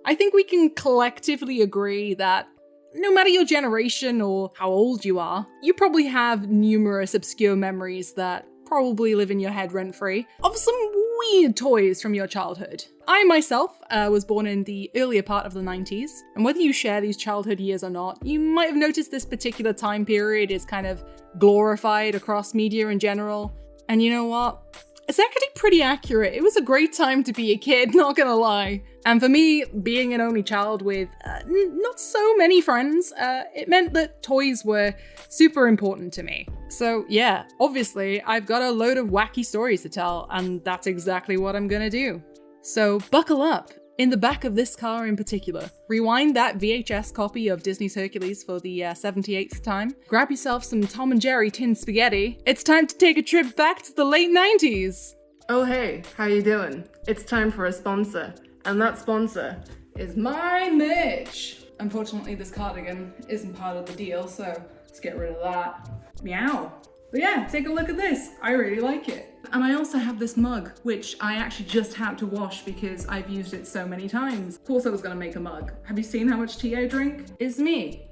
I think we can collectively agree that no matter your generation or how old you are, you probably have numerous obscure memories that probably live in your head rent-free of some weird toys from your childhood. I myself was born in the earlier part of the 90s, and whether you share these childhood years or not, you might have noticed this particular time period is kind of glorified across media in general. And you know what? It's actually pretty accurate. It was a great time to be a kid, not gonna lie. And for me, being an only child with not so many friends, it meant that toys were super important to me. So yeah, obviously, I've got a load of wacky stories to tell, and that's exactly what I'm gonna do. So buckle up. In the back of this car in particular, rewind that VHS copy of Disney's Hercules for the 78th time, grab yourself some Tom and Jerry tin spaghetti. It's time to take a trip back to the late 90s. Oh hey, how you doing? It's time for a sponsor, and that sponsor is my merch. Unfortunately, this cardigan isn't part of the deal, so let's get rid of that. Meow. But yeah, take a look at this. I really like it. And I also have this mug, which I actually just had to wash because I've used it so many times. Of course I was gonna make a mug. Have you seen how much tea I drink? It's me.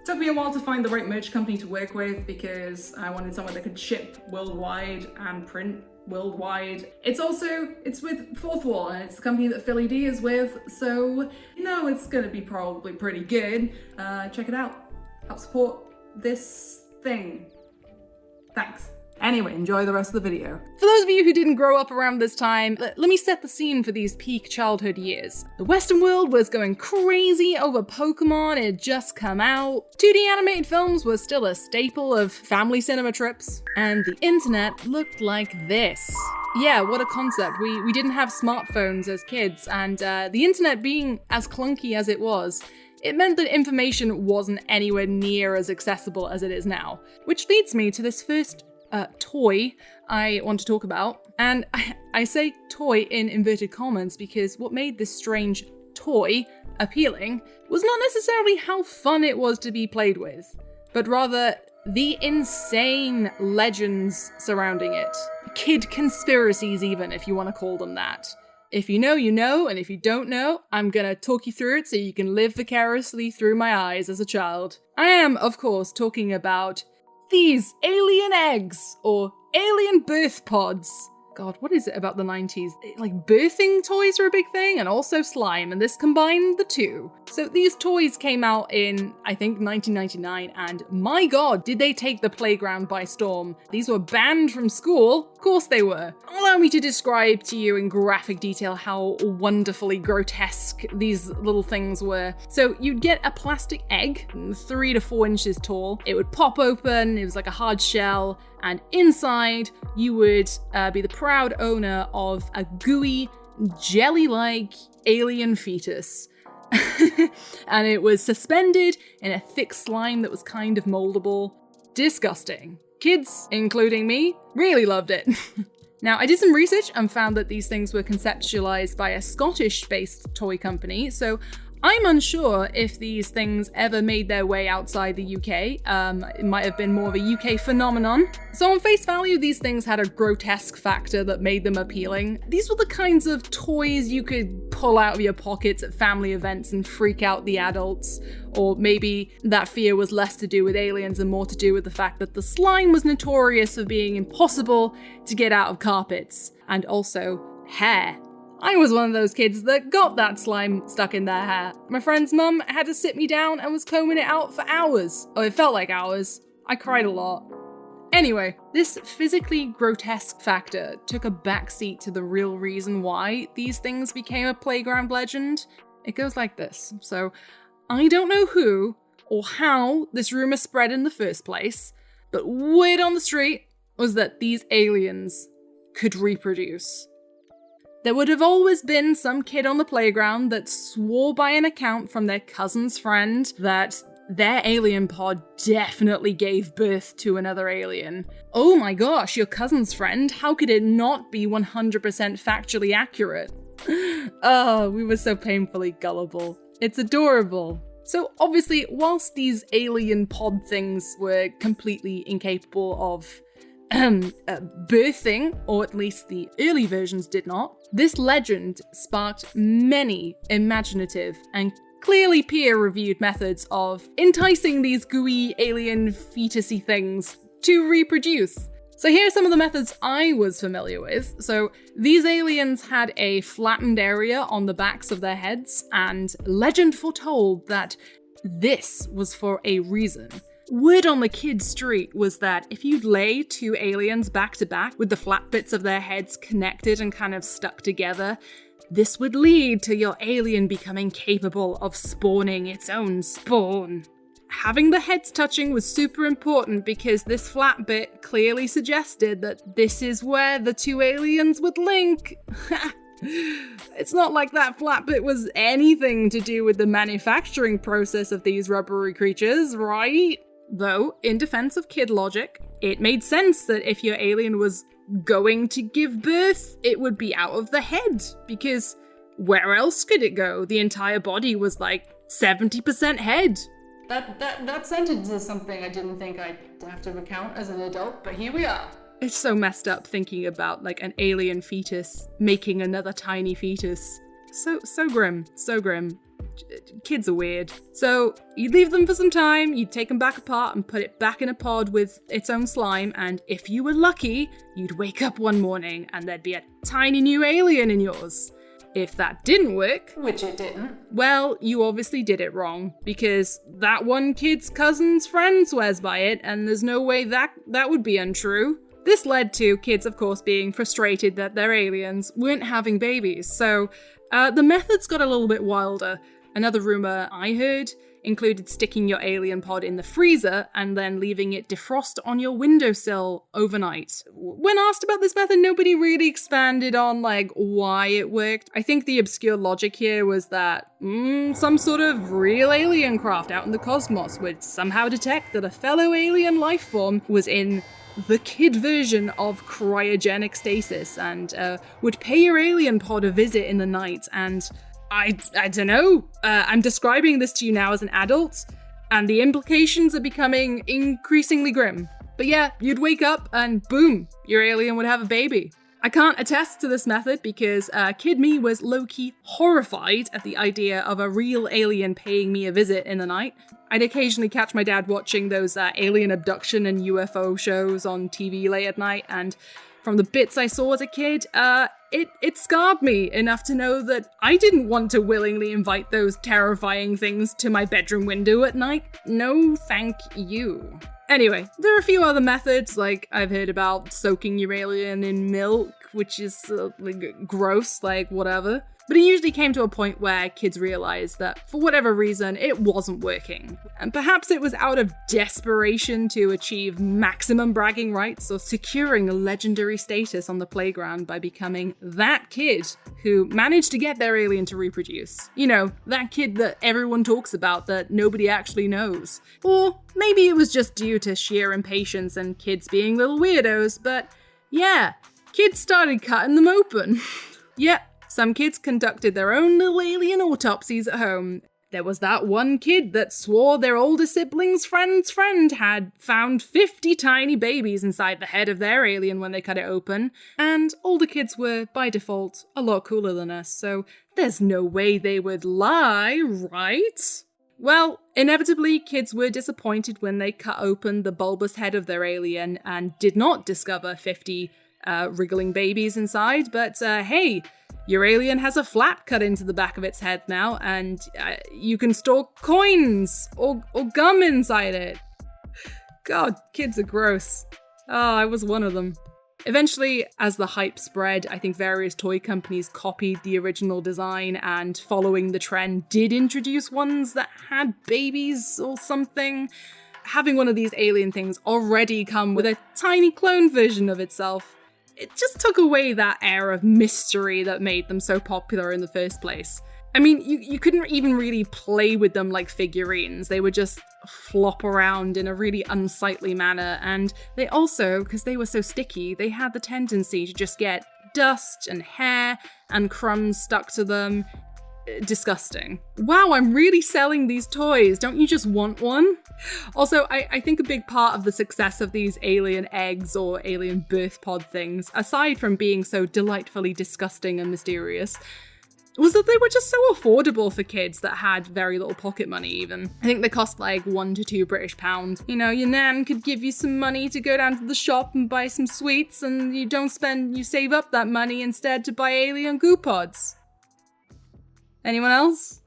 Took me a while to find the right merch company to work with because I wanted someone that could ship worldwide and print worldwide. It's with Fourth Wall, and it's the company that Philly D is with, so you know it's gonna be probably pretty good. Check it out. Help support this thing. Thanks. Anyway, enjoy the rest of the video. For those of you who didn't grow up around this time, let me set the scene for these peak childhood years. The Western world was going crazy over Pokemon. It had just come out. 2D animated films were still a staple of family cinema trips. And the internet looked like this. Yeah, what a concept. We didn't have smartphones as kids, and the internet being as clunky as it was, it meant that information wasn't anywhere near as accessible as it is now. Which leads me to this first toy I want to talk about. And I say toy in inverted commas because what made this strange toy appealing was not necessarily how fun it was to be played with, but rather the insane legends surrounding it. Kid conspiracies even, if you want to call them that. If you know, you know, and if you don't know, I'm gonna talk you through it so you can live vicariously through my eyes as a child. I am, of course, talking about these alien eggs, or alien birth pods. God, what is it about the 90s? Like, birthing toys are a big thing, and also slime, and this combined the two. So these toys came out in, I think, 1999, and my god, did they take the playground by storm. These were banned from school. Of course they were. Allow me to describe to you in graphic detail how wonderfully grotesque these little things were. So you'd get a plastic egg, 3 to 4 inches tall. It would pop open, it was like a hard shell, and inside you would be the proud owner of a gooey, jelly-like alien fetus. And it was suspended in a thick slime that was kind of moldable. Disgusting. Kids, including me, really loved it. Now, I did some research and found that these things were conceptualized by a Scottish-based toy company, so I'm unsure if these things ever made their way outside the UK. It might have been more of a UK phenomenon. So on face value, these things had a grotesque factor that made them appealing. These were the kinds of toys you could pull out of your pockets at family events and freak out the adults. Or maybe that fear was less to do with aliens and more to do with the fact that the slime was notorious for being impossible to get out of carpets. And also hair. I was one of those kids that got that slime stuck in their hair. My friend's mum had to sit me down and was combing it out for hours. Oh, it felt like hours. I cried a lot. Anyway, this physically grotesque factor took a backseat to the real reason why these things became a playground legend. It goes like this. So, I don't know who or how this rumor spread in the first place, but word on the street was that these aliens could reproduce. There would have always been some kid on the playground that swore by an account from their cousin's friend that their alien pod definitely gave birth to another alien. Oh my gosh, your cousin's friend? How could it not be 100% factually accurate? Oh, we were so painfully gullible. It's adorable. So obviously, whilst these alien pod things were completely incapable of birthing, or at least the early versions did not, this legend sparked many imaginative and clearly peer-reviewed methods of enticing these gooey alien fetusy things to reproduce. So here are some of the methods I was familiar with. So these aliens had a flattened area on the backs of their heads, and legend foretold that this was for a reason. Word on the kids' street was that if you'd lay two aliens back to back with the flat bits of their heads connected and kind of stuck together, this would lead to your alien becoming capable of spawning its own spawn. Having the heads touching was super important because this flat bit clearly suggested that this is where the two aliens would link. It's not like that flat bit was anything to do with the manufacturing process of these rubbery creatures, right? Though, in defense of kid logic, it made sense that if your alien was going to give birth, it would be out of the head, because where else could it go? The entire body was like 70% head. That sentence is something I didn't think I'd have to recount as an adult, but here we are. It's so messed up thinking about like an alien fetus making another tiny fetus. So grim, so grim. Kids are weird. So you'd leave them for some time, you'd take them back apart and put it back in a pod with its own slime, and if you were lucky, you'd wake up one morning and there'd be a tiny new alien in yours. If that didn't work, which it didn't, well, you obviously did it wrong, because that one kid's cousin's friend swears by it, and there's no way that would be untrue. This led to kids, of course, being frustrated that their aliens weren't having babies, so the methods got a little bit wilder. Another rumor I heard included sticking your alien pod in the freezer and then leaving it defrost on your windowsill overnight. When asked about this method, nobody really expanded on like why it worked. I think the obscure logic here was that some sort of real alien craft out in the cosmos would somehow detect that a fellow alien life form was in the kid version of cryogenic stasis and would pay your alien pod a visit in the night. And I don't know. I'm describing this to you now as an adult, and the implications are becoming increasingly grim. But yeah, you'd wake up and boom, your alien would have a baby. I can't attest to this method because kid me was low-key horrified at the idea of a real alien paying me a visit in the night. I'd occasionally catch my dad watching those alien abduction and UFO shows on TV late at night, and from the bits I saw as a kid, it scarred me enough to know that I didn't want to willingly invite those terrifying things to my bedroom window at night. No, thank you. Anyway, there are a few other methods, like I've heard about soaking your alien in milk, which is gross, like whatever. But it usually came to a point where kids realized that, for whatever reason, it wasn't working. And perhaps it was out of desperation to achieve maximum bragging rights or securing a legendary status on the playground by becoming that kid who managed to get their alien to reproduce. You know, that kid that everyone talks about that nobody actually knows. Or maybe it was just due to sheer impatience and kids being little weirdos, but yeah, kids started cutting them open. Yep. Some kids conducted their own little alien autopsies at home. There was that one kid that swore their older sibling's friend's friend had found 50 tiny babies inside the head of their alien when they cut it open. And older kids were, by default, a lot cooler than us, so there's no way they would lie, right? Well, inevitably, kids were disappointed when they cut open the bulbous head of their alien and did not discover 50 wriggling babies inside, but hey, your alien has a flap cut into the back of its head now, and you can store coins or gum inside it. God, kids are gross. Oh, I was one of them. Eventually, as the hype spread, I think various toy companies copied the original design and, following the trend, did introduce ones that had babies or something. Having one of these alien things already come with a tiny clone version of itself, it just took away that air of mystery that made them so popular in the first place. I mean, you couldn't even really play with them like figurines. They would just flop around in a really unsightly manner, and they also, because they were so sticky, they had the tendency to just get dust and hair and crumbs stuck to them. disgusting. Wow, I'm really selling these toys. Don't you just want one? Also, I think a big part of the success of these alien eggs or alien birth pod things, aside from being so delightfully disgusting and mysterious, was that they were just so affordable for kids that had very little pocket money even. I think they cost like £1 to £2 British. You know, your nan could give you some money to go down to the shop and buy some sweets, and you save up that money instead to buy alien goo pods. Anyone else?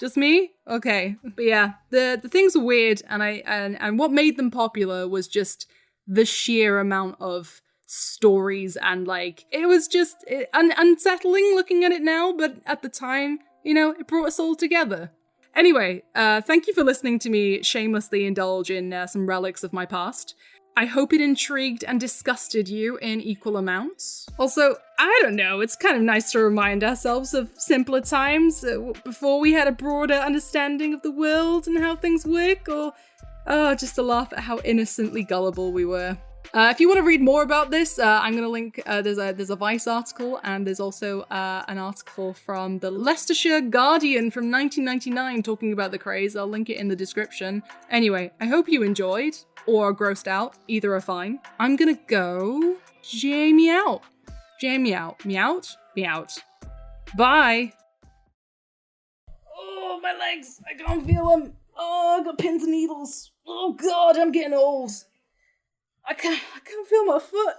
Just me? Okay. But yeah, the things were weird, and what made them popular was just the sheer amount of stories, and like, it was just unsettling looking at it now, but at the time, you know, it brought us all together. Anyway, thank you for listening to me shamelessly indulge in some relics of my past. I hope it intrigued and disgusted you in equal amounts. Also, I don't know, it's kind of nice to remind ourselves of simpler times before we had a broader understanding of the world and how things work, or just to laugh at how innocently gullible we were. If you want to read more about this, I'm going to link, there's a Vice article, and there's also an article from the Leicestershire Guardian from 1999 talking about the craze. I'll link it in the description. Anyway, I hope you enjoyed, or are grossed out. Either are fine. I'm going to go Jamie out. Jamie out. Meout? Meout. Bye. Oh, my legs. I can't feel them. Oh, I got pins and needles. Oh, God, I'm getting old. I can't feel my foot.